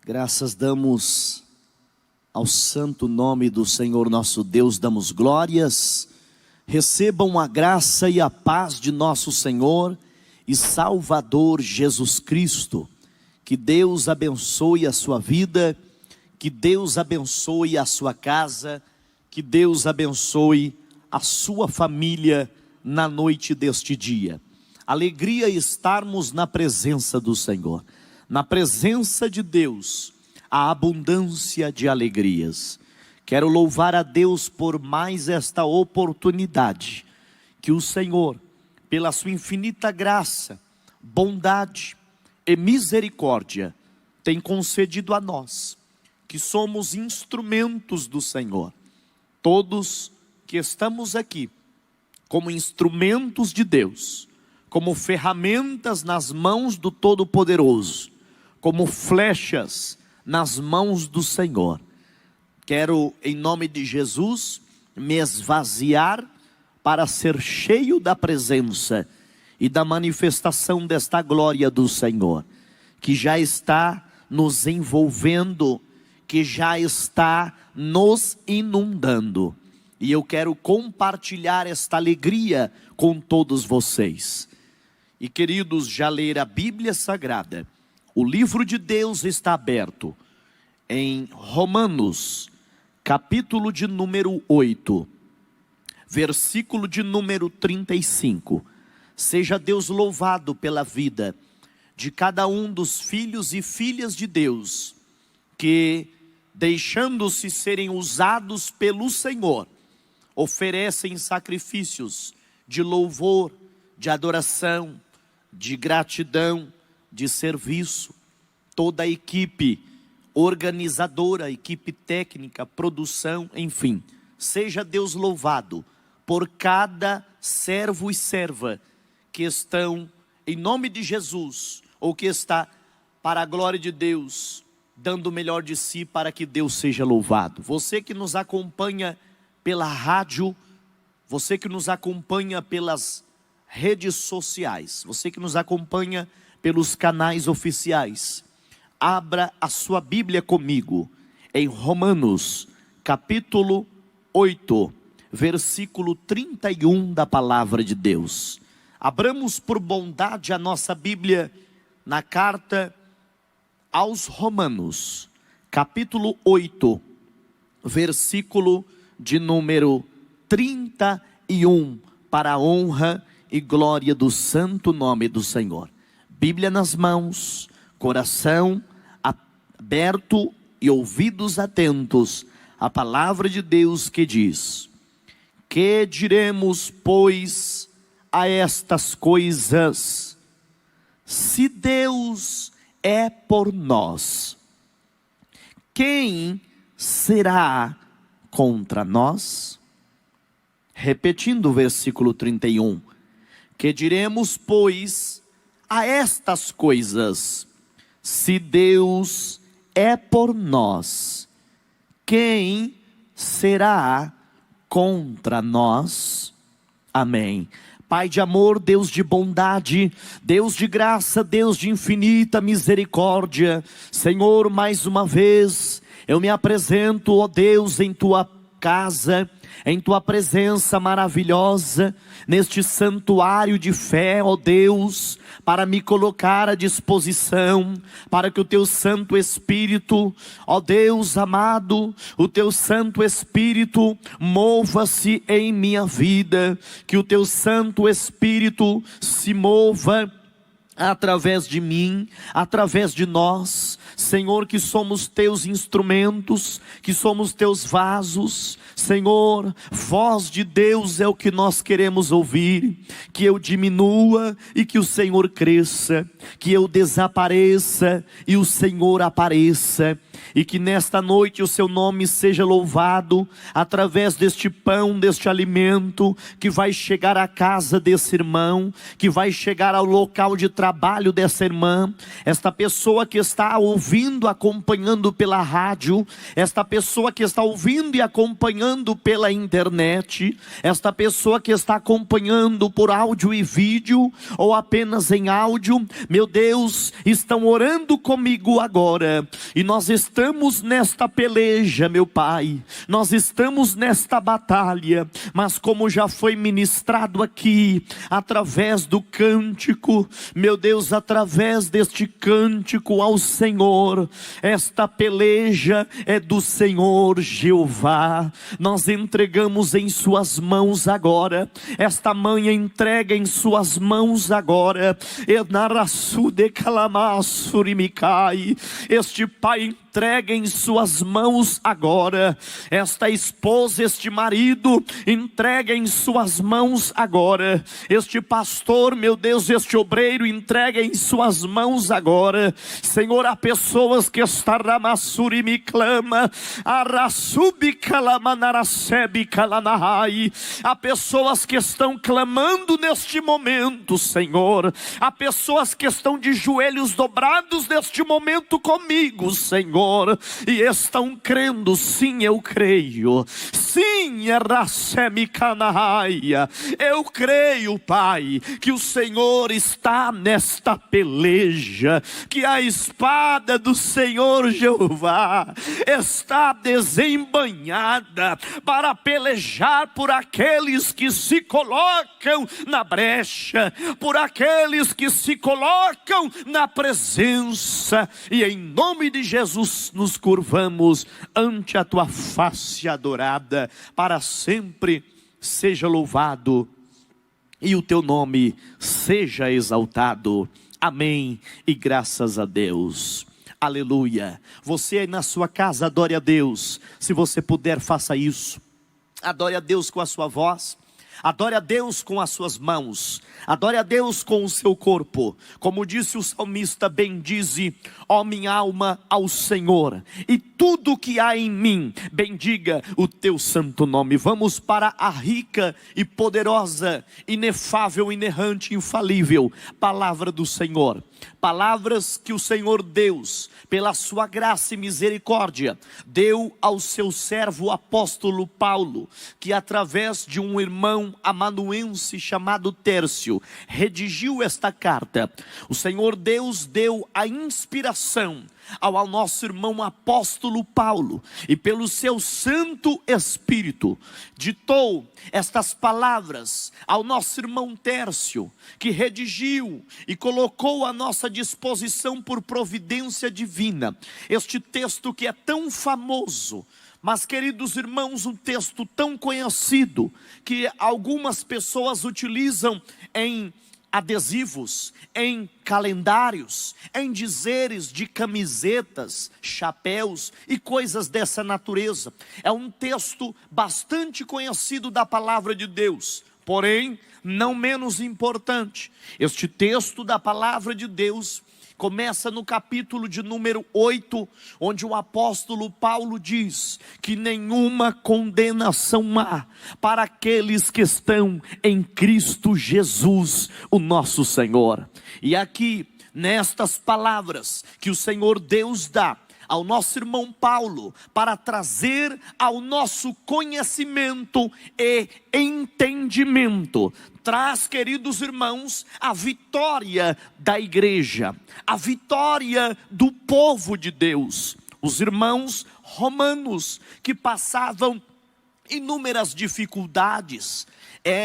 Graças damos ao santo nome do Senhor nosso Deus, damos glórias. Recebam a graça e a paz de nosso Senhor e Salvador Jesus Cristo. Que Deus abençoe a sua vida, que Deus abençoe a sua casa, que Deus abençoe a sua família na noite deste dia. Alegria estarmos na presença do Senhor. Na presença de Deus, a abundância de alegrias. Quero louvar a Deus por mais esta oportunidade que o Senhor, pela sua infinita graça, bondade e misericórdia, tem concedido a nós, que somos instrumentos do Senhor. Todos que estamos aqui, como instrumentos de Deus, como ferramentas nas mãos do Todo-Poderoso, como flechas nas mãos do Senhor. Quero, em nome de Jesus, me esvaziar para ser cheio da presença e da manifestação desta glória do Senhor, que já está nos envolvendo, que já está nos inundando. E eu quero compartilhar esta alegria com todos vocês. E queridos, já leram a Bíblia Sagrada? O livro de Deus está aberto em Romanos, capítulo de número 8, versículo de número 35. Seja Deus louvado pela vida de cada um dos filhos e filhas de Deus, que, deixando-se serem usados pelo Senhor, oferecem sacrifícios de louvor, de adoração, de gratidão, de serviço. Toda a equipe organizadora, equipe técnica, produção, enfim, seja Deus louvado por cada servo e serva que estão em nome de Jesus, ou que está para a glória de Deus, dando o melhor de si para que Deus seja louvado. Você que nos acompanha pela rádio, você que nos acompanha pelas redes sociais, você que nos acompanha pelos canais oficiais, abra a sua Bíblia comigo em Romanos capítulo 8, versículo 31 da palavra de Deus. Abramos por bondade a nossa Bíblia na carta aos Romanos, capítulo 8, versículo de número 31, para a honra e glória do santo nome do Senhor. Bíblia nas mãos, coração aberto e ouvidos atentos à palavra de Deus que diz: que diremos, pois, a estas coisas? Se Deus é por nós, quem será contra nós? Repetindo o versículo 31. Que diremos, pois, a estas coisas? Se Deus é por nós, quem será contra nós? Amém. Pai de amor, Deus de bondade, Deus de graça, Deus de infinita misericórdia, Senhor, mais uma vez eu me apresento, ó Deus, em tua casa, em tua presença maravilhosa, neste santuário de fé, ó Deus, para me colocar à disposição, para que o teu Santo Espírito, ó Deus amado, o teu Santo Espírito mova-se em minha vida, que o teu Santo Espírito se mova através de mim, através de nós, Senhor, que somos teus instrumentos, que somos teus vasos. Senhor, voz de Deus é o que nós queremos ouvir, que eu diminua e que o Senhor cresça, que eu desapareça e o Senhor apareça. e que nesta noite o seu nome seja louvado através deste pão, deste alimento que vai chegar à casa desse irmão, que vai chegar ao local de trabalho dessa irmã, esta pessoa que está ouvindo, acompanhando pela rádio, esta pessoa que está ouvindo e acompanhando pela internet, esta pessoa que está acompanhando por áudio e vídeo, ou apenas em áudio, meu Deus, estão orando comigo agora, e nós estamos nesta peleja, meu Pai, nós estamos nesta batalha, mas como já foi ministrado aqui, através do cântico, meu Deus, através deste cântico ao Senhor, esta peleja é do Senhor Jeová, nós entregamos em suas mãos agora, esta mãe entrega em suas mãos agora, este pai entrega em suas mãos agora, esta esposa, este marido, entrega em suas mãos agora, este pastor, meu Deus, este obreiro, entrega em suas mãos agora, Senhor, há pessoas que estaramassuri me clama, arasubi calamanarasebi calanahai, há pessoas que estão clamando neste momento, Senhor, há pessoas que estão de joelhos dobrados neste momento comigo, Senhor, e estão crendo, sim, eu creio, sim, eu creio, Pai, que o Senhor está nesta peleja, que a espada do Senhor Jeová está desembanhada para pelejar por aqueles que se colocam na brecha, por aqueles que se colocam na presença, e em nome de Jesus nos curvamos ante a tua face adorada, para sempre seja louvado e o teu nome seja exaltado. Amém e graças a Deus. Aleluia. Você aí na sua casa, adore a Deus. Se você puder, faça isso. Adore a Deus com a sua voz. Adore a Deus com as suas mãos, adore a Deus com o seu corpo, como disse o salmista, bendize, ó minha alma, ao Senhor, e tudo que há em mim, bendiga o teu santo nome. Vamos para a rica e poderosa, inefável, inerrante, infalível palavra do Senhor. Palavras que o Senhor Deus, pela sua graça e misericórdia, deu ao seu servo apóstolo Paulo, que através de um irmão amanuense chamado Tércio, redigiu esta carta. O Senhor Deus deu a inspiração ao nosso irmão apóstolo Paulo, e pelo seu Santo Espírito, ditou estas palavras ao nosso irmão Tércio, que redigiu e colocou à nossa disposição por providência divina, este texto que é tão famoso, mas queridos irmãos, um texto tão conhecido, que algumas pessoas utilizam em adesivos, em calendários, em dizeres de camisetas, chapéus e coisas dessa natureza. É um texto bastante conhecido da palavra de Deus, porém, não menos importante. Este texto da palavra de Deus começa no capítulo de número 8, onde o apóstolo Paulo diz que nenhuma condenação há para aqueles que estão em Cristo Jesus, o nosso Senhor. E aqui, nestas palavras que o Senhor Deus dá ao nosso irmão Paulo, para trazer ao nosso conhecimento e entendimento, traz, queridos irmãos, a vitória da igreja, a vitória do povo de Deus. Os irmãos romanos que passavam inúmeras dificuldades,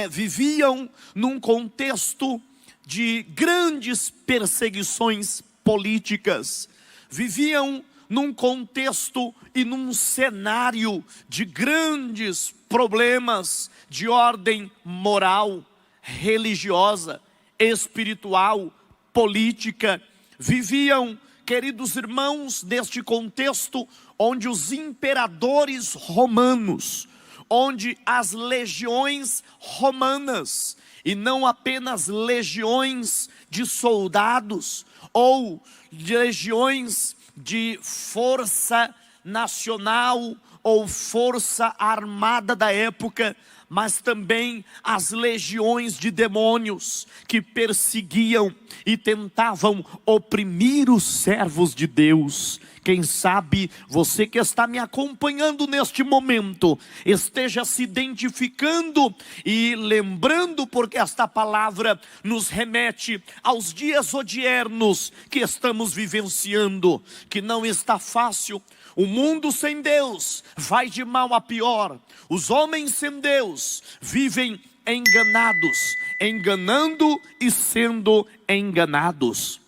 viviam num contexto de grandes perseguições políticas, viviam num contexto e num cenário de grandes problemas de ordem moral, religiosa, espiritual, política. Viviam, queridos irmãos, neste contexto onde os imperadores romanos, onde as legiões romanas, e não apenas legiões de soldados, ou legiões de força nacional ou força armada da época, mas também as legiões de demônios que perseguiam e tentavam oprimir os servos de Deus. Quem sabe você que está me acompanhando neste momento esteja se identificando e lembrando, porque esta palavra nos remete aos dias odiernos que estamos vivenciando, que não está fácil. O mundo sem Deus vai de mal a pior. Os homens sem Deus vivem enganados, enganando e sendo enganados.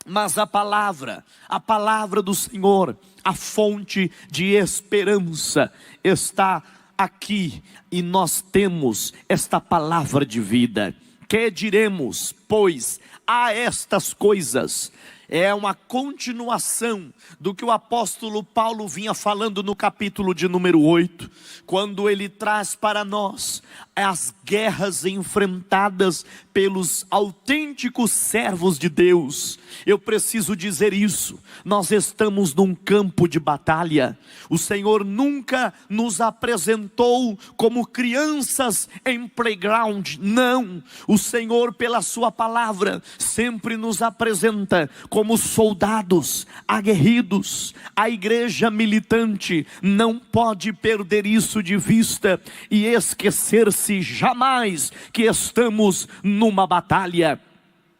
Mas a palavra do Senhor, a fonte de esperança, está aqui, e nós temos esta palavra de vida. Que diremos, pois, a estas coisas? É uma continuação do que o apóstolo Paulo vinha falando no capítulo de número 8, quando ele traz para nós as guerras enfrentadas pelos autênticos servos de Deus. Eu preciso dizer isso, nós estamos num campo de batalha. O Senhor nunca nos apresentou como crianças em playground, não. O Senhor, pela sua palavra, sempre nos apresenta como soldados aguerridos. A igreja militante não pode perder isso de vista e esquecer-se jamais que estamos numa batalha.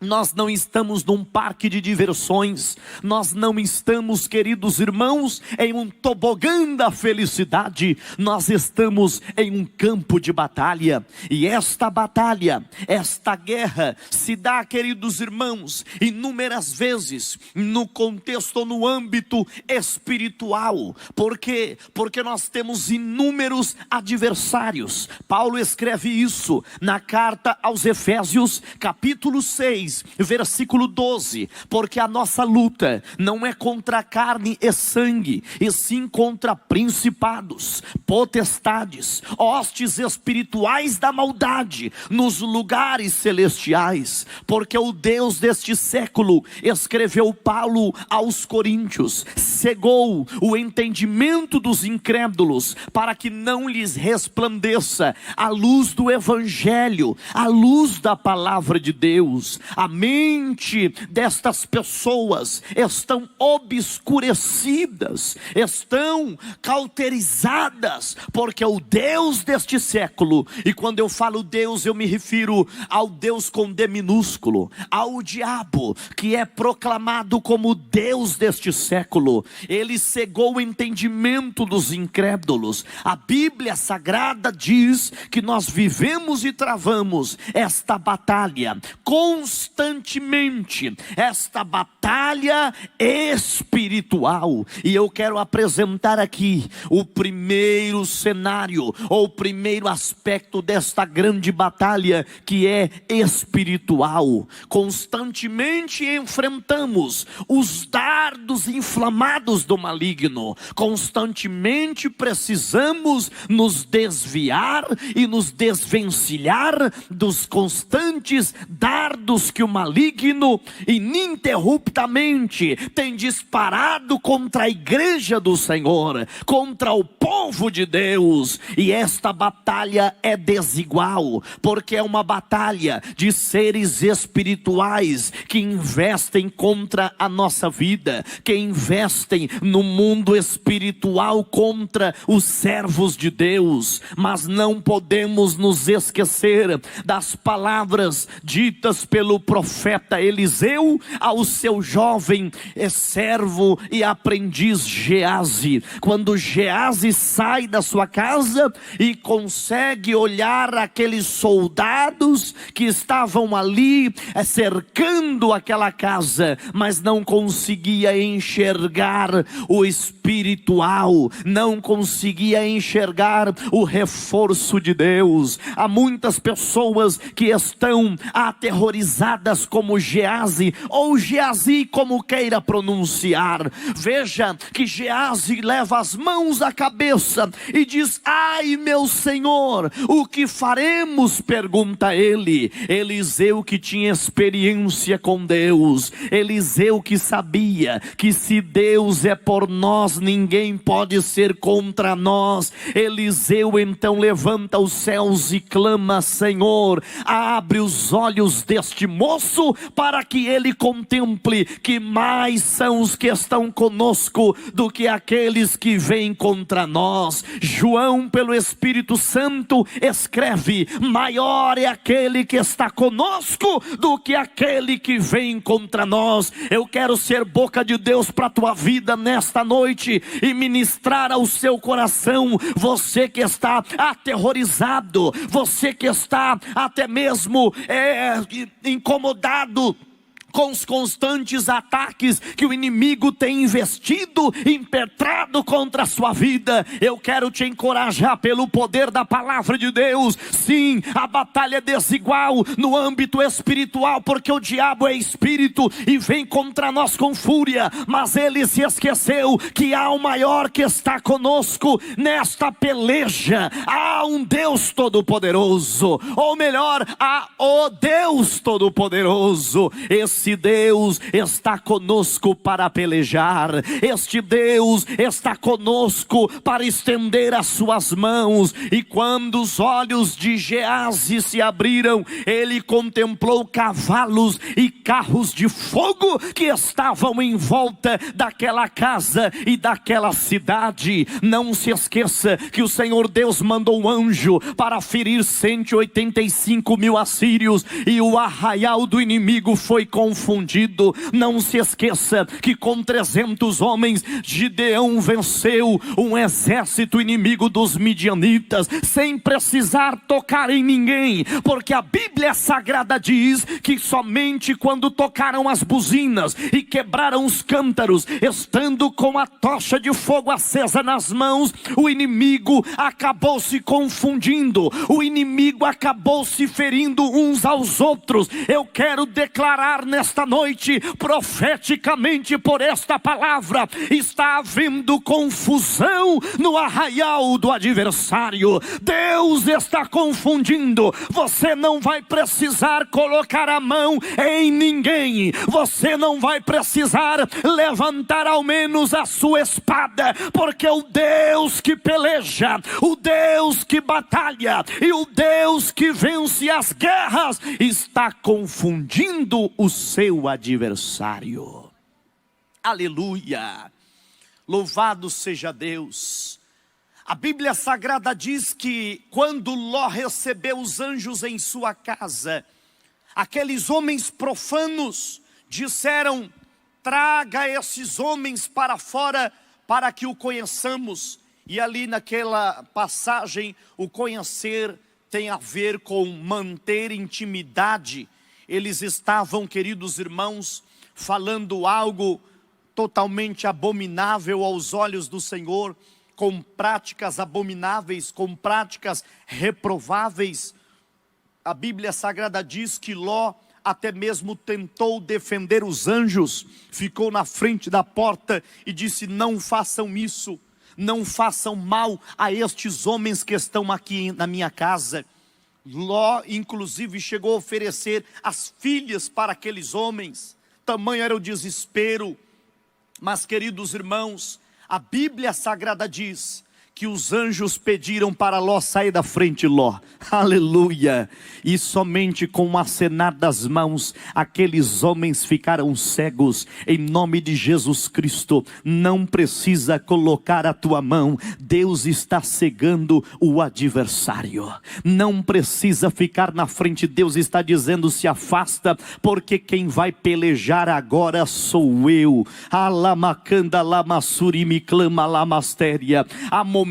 Nós não estamos num parque de diversões, nós não estamos, queridos irmãos, em um tobogã da felicidade, nós estamos em um campo de batalha. E esta batalha, esta guerra se dá, queridos irmãos, inúmeras vezes no contexto ou no âmbito espiritual. Por quê? Porque nós temos inúmeros adversários. Paulo escreve isso na carta aos Efésios, capítulo 6, versículo 12, porque a nossa luta não é contra carne e sangue, e sim contra principados, potestades, hostes espirituais da maldade nos lugares celestiais. Porque o Deus deste século, escreveu Paulo aos Coríntios, cegou o entendimento dos incrédulos, para que não lhes resplandeça a luz do evangelho, a luz da palavra de Deus. A mente destas pessoas estão obscurecidas, estão cauterizadas, porque o Deus deste século, e quando eu falo Deus, eu me refiro ao Deus com D minúsculo, ao diabo, que é proclamado como Deus deste século. Ele cegou o entendimento dos incrédulos. A Bíblia Sagrada diz que nós vivemos e travamos esta batalha constantemente, esta batalha espiritual. E eu quero apresentar aqui o primeiro cenário, ou o primeiro aspecto desta grande batalha, que é espiritual. Constantemente enfrentamos os dardos inflamados do maligno, constantemente precisamos nos desviar e nos desvencilhar dos constantes dardos que o maligno ininterruptamente tem disparado contra a igreja do Senhor, contra o povo de Deus. E esta batalha é desigual, porque é uma batalha de seres espirituais que investem contra a nossa vida, que investem no mundo espiritual contra os servos de Deus. Mas não podemos nos esquecer das palavras ditas pelo profeta Eliseu ao seu jovem servo e aprendiz Geazi. Quando Geazi sai da sua casa e consegue olhar aqueles soldados que estavam ali cercando aquela casa, mas não conseguia enxergar o espiritual, não conseguia enxergar o reforço de Deus. Há muitas pessoas que estão aterrorizadas como Geazi, ou Geazi, como queira pronunciar. Veja que Geazi leva as mãos à cabeça e diz: ai meu Senhor, o que faremos? Pergunta ele. Eliseu, que tinha experiência com Deus, Eliseu que sabia que Se Deus é por nós, ninguém pode ser contra nós. Eliseu então levanta os céus e clama: Senhor, abre os olhos deste moço, para que ele contemple que mais são os que estão conosco do que aqueles que vêm contra nós. João, pelo Espírito Santo, escreve: maior é aquele que está conosco do que aquele que vem contra nós. Eu quero ser boca de Deus para a tua vida nesta noite e ministrar ao seu coração. Você que está aterrorizado, você que está até mesmo incomodado com os constantes ataques que o inimigo tem investido, impetrado contra a sua vida, eu quero te encorajar pelo poder da palavra de Deus. Sim, a batalha é desigual no âmbito espiritual, porque o diabo é espírito e vem contra nós com fúria, mas ele se esqueceu que há um maior que está conosco nesta peleja. Há um Deus todo-poderoso, ou melhor, há o Deus todo-poderoso. Esse Deus está conosco para pelejar. Este Deus está conosco para estender as suas mãos. E quando os olhos de Geazi se abriram, ele contemplou cavalos e carros de fogo que estavam em volta daquela casa e daquela cidade. Não se esqueça que o Senhor Deus mandou um anjo para ferir 185 mil assírios, e o arraial do inimigo foi confundido. Não se esqueça que com 300 homens Gideão venceu um exército inimigo dos midianitas, sem precisar tocar em ninguém, porque a Bíblia Sagrada diz que somente quando tocaram as buzinas e quebraram os cântaros, estando com a tocha de fogo acesa nas mãos, o inimigo acabou se confundindo, o inimigo acabou se ferindo uns aos outros. Eu quero declarar nesta noite, profeticamente por esta palavra, está havendo confusão no arraial do adversário. Deus está confundindo. Você não vai precisar colocar a mão em ninguém, você não vai precisar levantar ao menos a sua espada, porque o Deus que peleja, o Deus que batalha e o Deus que vence as guerras está confundindo o seu adversário. Aleluia, louvado seja Deus. A Bíblia Sagrada diz que quando Ló recebeu os anjos em sua casa, aqueles homens profanos disseram: traga esses homens para fora para que o conheçamos. E ali naquela passagem, o conhecer tem a ver com manter intimidade. Eles estavam, queridos irmãos, falando algo totalmente abominável aos olhos do Senhor, com práticas abomináveis, com práticas reprováveis. A Bíblia Sagrada diz que Ló até mesmo tentou defender os anjos, ficou na frente da porta e disse: não façam isso, não façam mal a estes homens que estão aqui na minha casa. Ló inclusive chegou a oferecer as filhas para aqueles homens, tamanho era o desespero. Mas, queridos irmãos, a Bíblia Sagrada diz que os anjos pediram para Ló sair da frente. Ló, aleluia, e somente com um acenar das mãos, aqueles homens ficaram cegos. Em nome de Jesus Cristo, não precisa colocar a tua mão, Deus está cegando o adversário. Não precisa ficar na frente, Deus está dizendo: se afasta, porque quem vai pelejar agora sou eu. Alamacanda lamassuri me clama lamastéria. Há momentos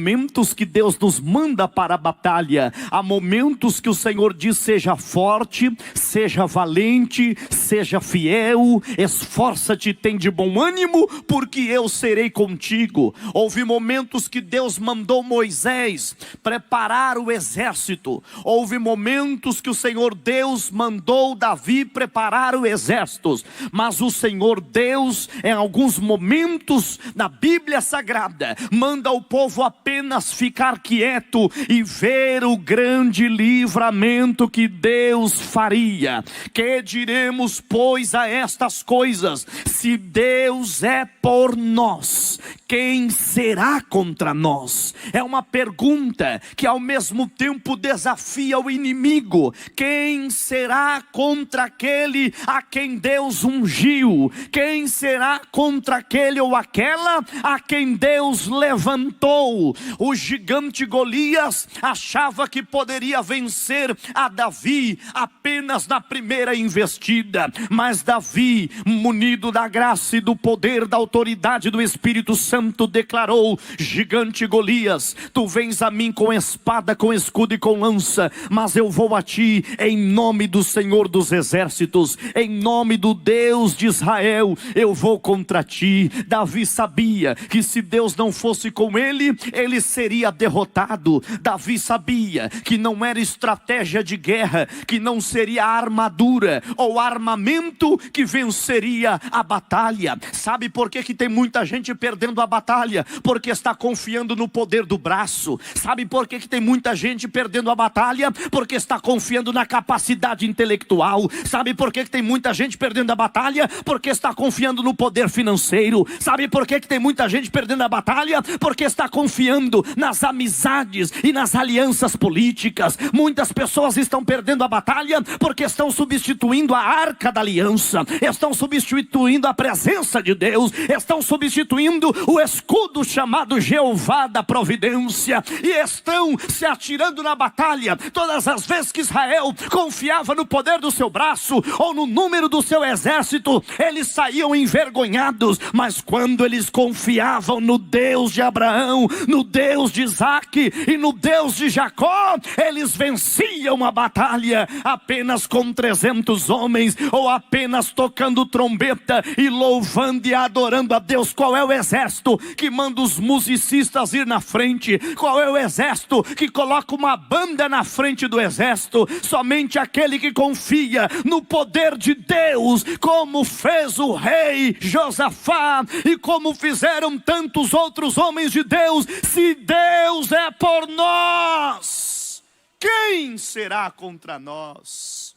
que Deus nos manda para a batalha, há momentos que o Senhor diz: seja forte, seja valente, seja fiel, esforça-te, tem de bom ânimo, porque eu serei contigo. Houve momentos que Deus mandou Moisés preparar o exército, houve momentos que o Senhor Deus mandou Davi preparar o exército, mas o Senhor Deus, em alguns momentos na Bíblia Sagrada, manda o povo a apenas ficar quieto e ver o grande livramento que Deus faria. Que diremos, pois, a estas coisas? Se Deus é por nós, quem será contra nós? É uma pergunta que ao mesmo tempo desafia o inimigo. Quem será contra aquele a quem Deus ungiu? Quem será contra aquele ou aquela a quem Deus levantou? O gigante Golias achava que poderia vencer a Davi apenas na primeira investida, mas Davi, munido da graça e do poder, da autoridade do Espírito Santo, declarou: gigante Golias, tu vens a mim com espada, com escudo e com lança, mas eu vou a ti em nome do Senhor dos exércitos, em nome do Deus de Israel, eu vou contra ti. Davi sabia que se Deus não fosse com ele, ele seria derrotado. Davi sabia que não era estratégia de guerra, que não seria armadura ou armamento que venceria a batalha. Sabe por que tem muita gente perdendo a batalha? Porque está confiando no poder do braço. Sabe por que tem muita gente perdendo a batalha? Porque está confiando na capacidade intelectual. Sabe por que tem muita gente perdendo a batalha? Porque está confiando no poder financeiro. Sabe por que tem muita gente perdendo a batalha? Porque está confiando nas amizades e nas alianças políticas. Muitas pessoas estão perdendo a batalha porque estão substituindo a arca da aliança, estão substituindo a presença de Deus, estão substituindo o escudo chamado Jeová da providência, e estão se atirando na batalha. Todas as vezes que Israel confiava no poder do seu braço ou no número do seu exército, eles saíam envergonhados. Mas quando eles confiavam no Deus de Abraão, no Deus de Isaac e no Deus de Jacó, eles venciam a batalha apenas com 300 homens, ou apenas tocando trombeta e louvando e adorando a Deus. Qual é o exército que manda os musicistas ir na frente? Qual é o exército que coloca uma banda na frente do exército? Somente aquele que confia no poder de Deus, como fez o rei Josafá e como fizeram tantos outros homens de Deus. Se Deus é por nós, quem será contra nós?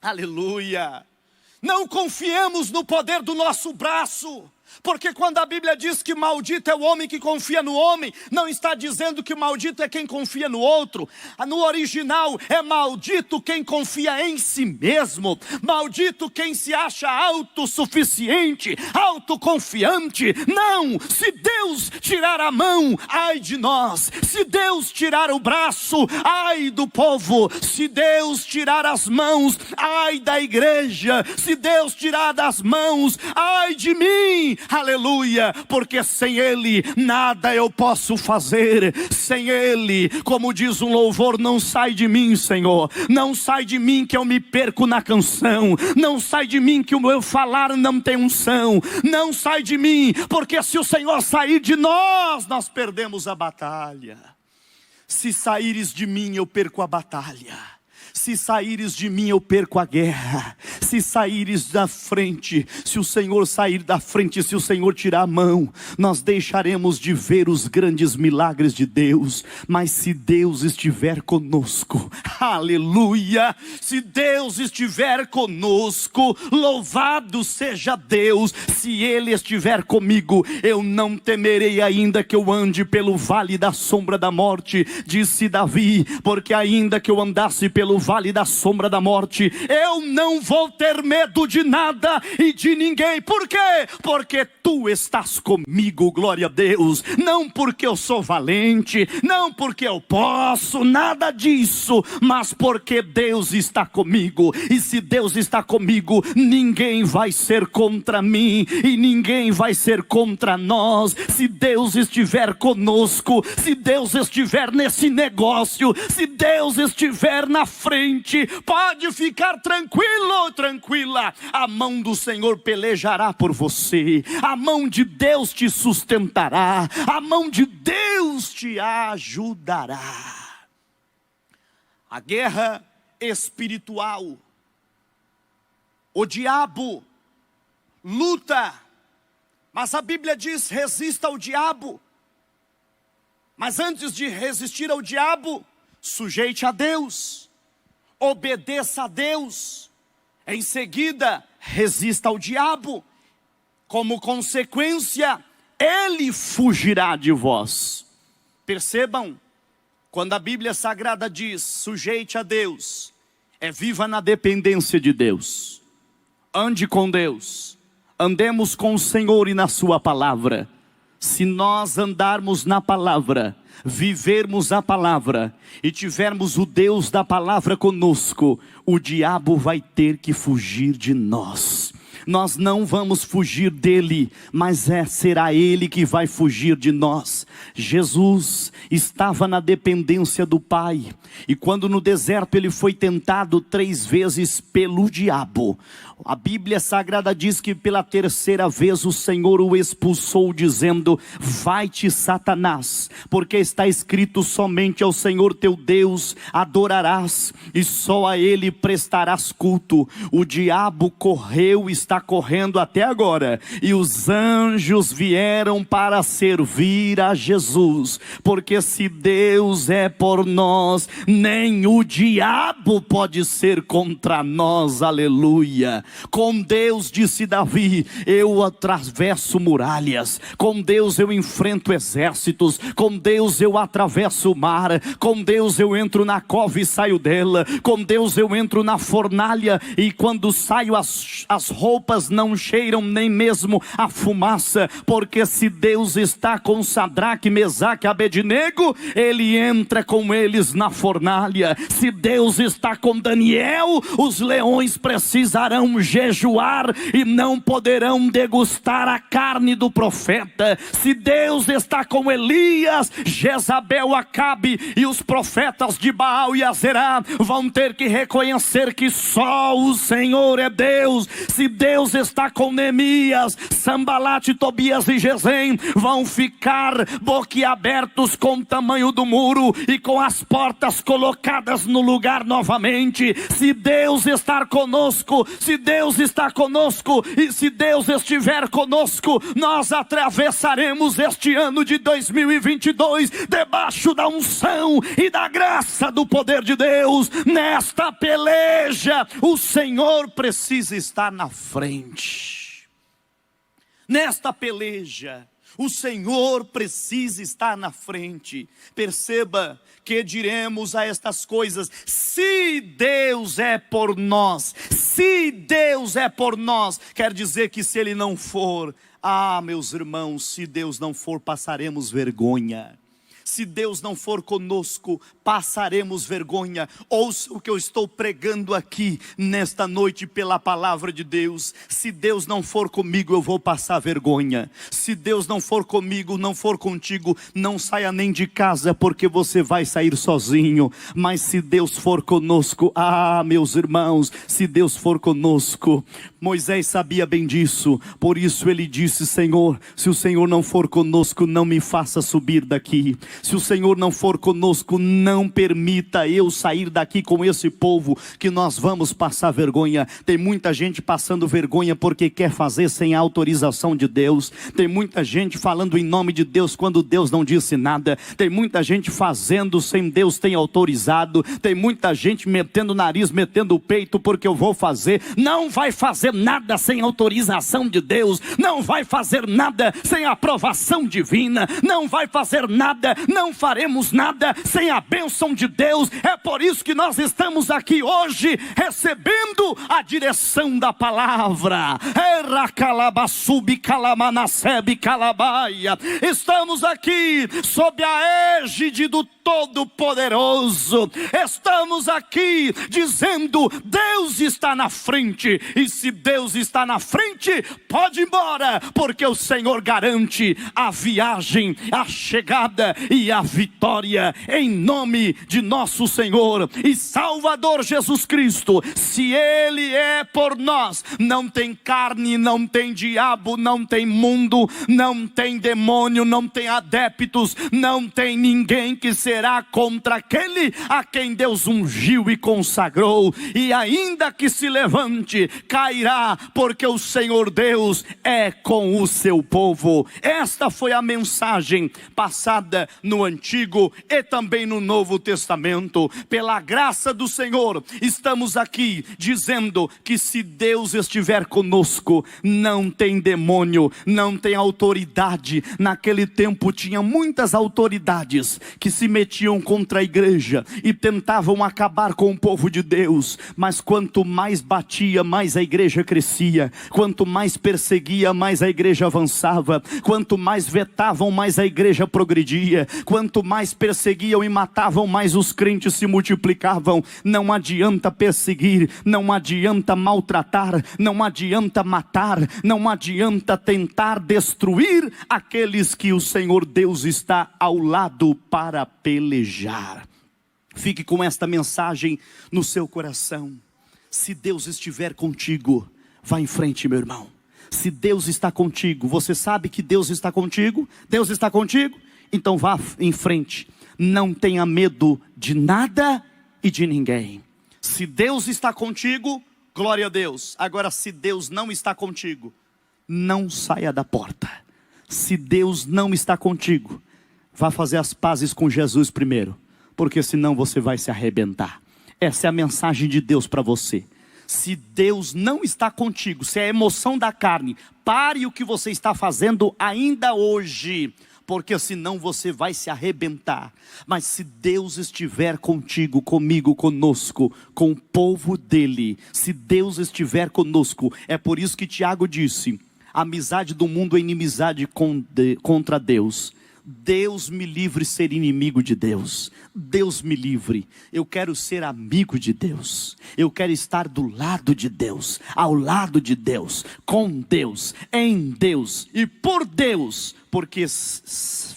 Aleluia! Não confiemos no poder do nosso braço, porque quando a Bíblia diz que maldito é o homem que confia no homem, não está dizendo que maldito é quem confia no outro. No original é maldito quem confia em si mesmo, maldito quem se acha autossuficiente, autoconfiante. Não, se Deus tirar a mão, ai de nós. Se Deus tirar o braço, ai do povo. Se Deus tirar as mãos, ai da igreja. Se Deus tirar das mãos, ai de mim. Aleluia, porque sem Ele nada eu posso fazer. Sem Ele, como diz um louvor, não sai de mim, Senhor. Não sai de mim que eu me perco na canção. Não sai de mim que o meu falar não tem unção. Não sai de mim, porque se o Senhor sair de nós, nós perdemos a batalha. Se saíres de mim, eu perco a batalha. Se saíres de mim, eu perco a guerra. Se saíres da frente, se o Senhor sair da frente, se o Senhor tirar a mão, nós deixaremos de ver os grandes milagres de Deus. Mas se Deus estiver conosco, aleluia, se Deus estiver conosco, louvado seja Deus. Se Ele estiver comigo, eu não temerei, ainda que eu ande pelo vale da sombra da morte, disse Davi, porque ainda que eu andasse pelo vale da sombra da morte, eu não vou ter medo de nada e de ninguém. Por quê? Porque tu estás comigo, glória a Deus. Não porque eu sou valente, não porque eu posso, nada disso, mas porque Deus está comigo. E se Deus está comigo, ninguém vai ser contra mim e ninguém vai ser contra nós. Se Deus estiver conosco, se Deus estiver nesse negócio, se Deus estiver na frente, pode ficar tranquilo, tranquila. A mão do Senhor pelejará por você. A mão de Deus te sustentará. A mão de Deus te ajudará. A guerra espiritual. O diabo luta, mas a Bíblia diz: resista ao diabo Mas antes de resistir ao diabo, sujeite a Deus, obedeça a Deus. Em seguida, resista ao diabo. Como consequência, ele fugirá de vós. Percebam, quando a Bíblia Sagrada diz, sujeite a Deus, viva na dependência de Deus. Ande com Deus, andemos com o Senhor e na sua palavra. Se nós andarmos na palavra, vivermos a palavra e tivermos o Deus da palavra conosco, o diabo vai ter que fugir de nós. Nós não vamos fugir dele, mas será ele que vai fugir de nós. Jesus estava na dependência do Pai, e quando no deserto ele foi tentado 3 vezes pelo diabo, a Bíblia Sagrada diz que pela 3ª vez o Senhor o expulsou, dizendo, vai-te Satanás, porque está escrito, somente ao Senhor teu Deus adorarás, e só a ele prestarás culto. O diabo correu, está correndo até agora, e os anjos vieram para servir a Jesus, porque se Deus é por nós, nem o diabo pode ser contra nós, aleluia. Com Deus, disse Davi, eu atravesso muralhas, com Deus eu enfrento exércitos, com Deus eu atravesso o mar, com Deus eu entro na cova e saio dela, com Deus eu entro na fornalha, e quando saio as roupas não cheiram nem mesmo a fumaça, porque se Deus está com Sadraque, Mesaque e Abednego, ele entra com eles na fornalha. Se Deus está com Daniel, os leões precisarão jejuar e não poderão degustar a carne do profeta. Se Deus está com Elias, Jezabel, Acabe e os profetas de Baal e Azerá vão ter que reconhecer que só o Senhor é Deus. Se Deus está com Neemias, Sambalate, Tobias e Gesem vão ficar boquiabertos com o tamanho do muro e com as portas colocadas no lugar novamente. Se Deus estar conosco, se Deus está conosco, e se Deus estiver conosco, nós atravessaremos este ano de 2022 debaixo da unção e da graça do poder de Deus. Nesta peleja, o Senhor precisa estar na frente. Nesta peleja, o Senhor precisa estar na frente. Perceba que diremos a estas coisas, se Deus é por nós, se Deus é por nós, quer dizer que se Ele não for, meus irmãos, se Deus não for, passaremos vergonha. Se Deus não for conosco, passaremos vergonha. Ouça o que eu estou pregando aqui nesta noite pela palavra de Deus. Se Deus não for comigo, eu vou passar vergonha. Se Deus não for comigo, não for contigo, não saia nem de casa, porque você vai sair sozinho. Mas se Deus for conosco, meus irmãos, se Deus for conosco, Moisés sabia bem disso, por isso ele disse, Senhor, se o Senhor não for conosco, não me faça subir daqui. Se o Senhor não for conosco, não permita eu sair daqui com esse povo, que nós vamos passar vergonha. Tem muita gente passando vergonha porque quer fazer sem a autorização de Deus. Tem muita gente falando em nome de Deus quando Deus não disse nada. Tem muita gente fazendo sem Deus ter autorizado. Tem muita gente metendo o nariz, metendo o peito, porque eu vou fazer. Não vai fazer nada sem autorização de Deus. Não vai fazer nada sem aprovação divina. Não vai fazer nada, não faremos nada sem a bênção de Deus. É por isso que nós estamos aqui hoje, recebendo a direção da palavra. Estamos aqui sob a égide do Todo-Poderoso. Estamos aqui dizendo, Deus está na frente, e se Deus está na frente, pode ir embora, porque o Senhor garante a viagem, a chegada e a vitória, em nome de nosso Senhor e Salvador Jesus Cristo. Se Ele é por nós, não tem carne, não tem diabo, não tem mundo, não tem demônio, não tem adeptos, não tem ninguém que será contra aquele a quem Deus ungiu e consagrou. E ainda que se levante, cairá, porque o Senhor Deus é com o seu povo. Esta foi a mensagem passada no Antigo e também no Novo Testamento. Pela graça do Senhor, estamos aqui dizendo que se Deus estiver conosco, não tem demônio, não tem autoridade. Naquele tempo tinha muitas autoridades que se metiam contra a igreja e tentavam acabar com o povo de Deus, mas quanto mais batia, mais a igreja crescia. Quanto mais perseguia, mais a igreja avançava. Quanto mais vetavam, mais a igreja progredia. Quanto mais perseguiam e matavam, mais os crentes se multiplicavam. Não adianta perseguir, não adianta maltratar, não adianta matar, não adianta tentar destruir aqueles que o Senhor Deus está ao lado para pelejar. Fique com esta mensagem no seu coração. Se Deus estiver contigo, vá em frente, meu irmão. Se Deus está contigo, você sabe que Deus está contigo? Deus está contigo? Então vá em frente. Não tenha medo de nada e de ninguém. Se Deus está contigo, glória a Deus. Agora, se Deus não está contigo, não saia da porta. Se Deus não está contigo, vá fazer as pazes com Jesus primeiro, porque senão você vai se arrebentar. Essa é a mensagem de Deus para você. Se Deus não está contigo, se é a emoção da carne, pare o que você está fazendo ainda hoje, porque senão você vai se arrebentar. Mas se Deus estiver contigo, comigo, conosco, com o povo dele, se Deus estiver conosco, é por isso que Tiago disse: a amizade do mundo é inimizade contra Deus. Deus me livre ser inimigo de Deus. Deus me livre. Eu quero ser amigo de Deus. Eu quero estar do lado de Deus, ao lado de Deus, com Deus, em Deus e por Deus, porque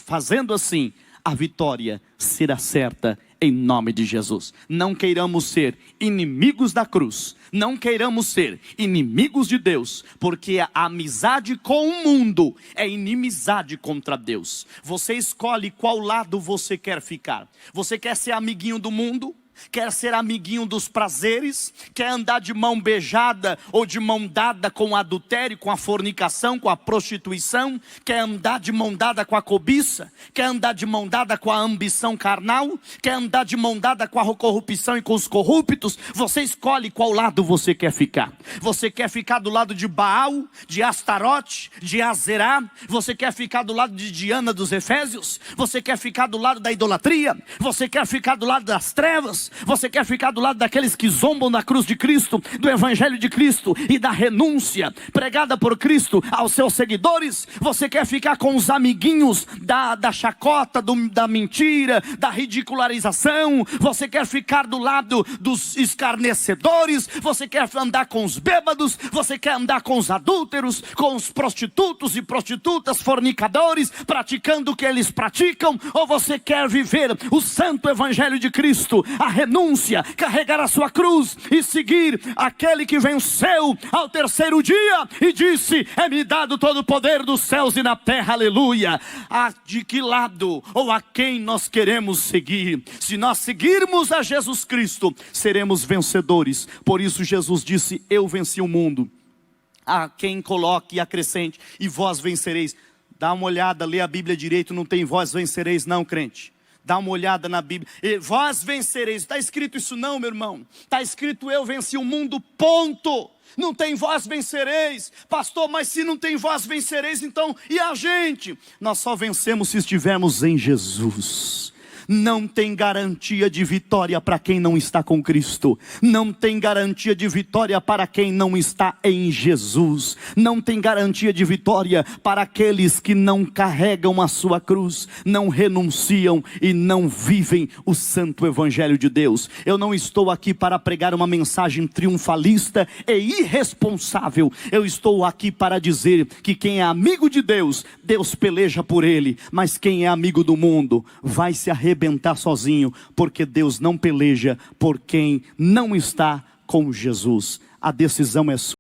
fazendo assim, a vitória será certa em nome de Jesus. Não queiramos ser inimigos da cruz, não queiramos ser inimigos de Deus, porque a amizade com o mundo é inimizade contra Deus. Você escolhe qual lado você quer ficar. Você quer ser amiguinho do mundo? Quer ser amiguinho dos prazeres? Quer andar de mão beijada ou de mão dada com o adultério, com a fornicação, com a prostituição? Quer andar de mão dada com a cobiça? Quer andar de mão dada com a ambição carnal? Quer andar de mão dada com a corrupção e com os corruptos? Você escolhe qual lado você quer ficar. Você quer ficar do lado de Baal, de Astarote, de Azerá? Você quer ficar do lado de Diana dos Efésios? Você quer ficar do lado da idolatria? Você quer ficar do lado das trevas? Você quer ficar do lado daqueles que zombam da cruz de Cristo, do evangelho de Cristo e da renúncia pregada por Cristo aos seus seguidores? Você quer ficar com os amiguinhos da chacota, da mentira, da ridicularização? Você quer ficar do lado dos escarnecedores? Você quer andar com os bêbados? Você quer andar com os adúlteros, com os prostitutos e prostitutas, fornicadores, praticando o que eles praticam? Ou você quer viver o santo evangelho de Cristo, a renúncia, carregar a sua cruz e seguir aquele que venceu ao terceiro dia e disse: é-me dado todo o poder dos céus e na terra, aleluia. De que lado ou a quem nós queremos seguir? Se nós seguirmos a Jesus Cristo, seremos vencedores. Por isso Jesus disse: eu venci o mundo. A quem coloque e acrescente: e vós vencereis. Dá uma olhada, lê a Bíblia direito, não tem vós vencereis não, crente. Dá uma olhada na Bíblia. E vós vencereis. Está escrito isso não, meu irmão. Está escrito: eu venci o mundo, ponto. Não tem vós vencereis. Pastor, mas se não tem vós vencereis, então e a gente? Nós só vencemos se estivermos em Jesus. Não tem garantia de vitória para quem não está com Cristo. Não tem garantia de vitória para quem não está em Jesus. Não tem garantia de vitória para aqueles que não carregam a sua cruz, não renunciam e não vivem o santo evangelho de Deus. Eu não estou aqui para pregar uma mensagem triunfalista e irresponsável. Eu estou aqui para dizer que quem é amigo de Deus, Deus peleja por ele. Mas quem é amigo do mundo vai se arrebentar sozinho, porque Deus não peleja por quem não está com Jesus. A decisão é sua.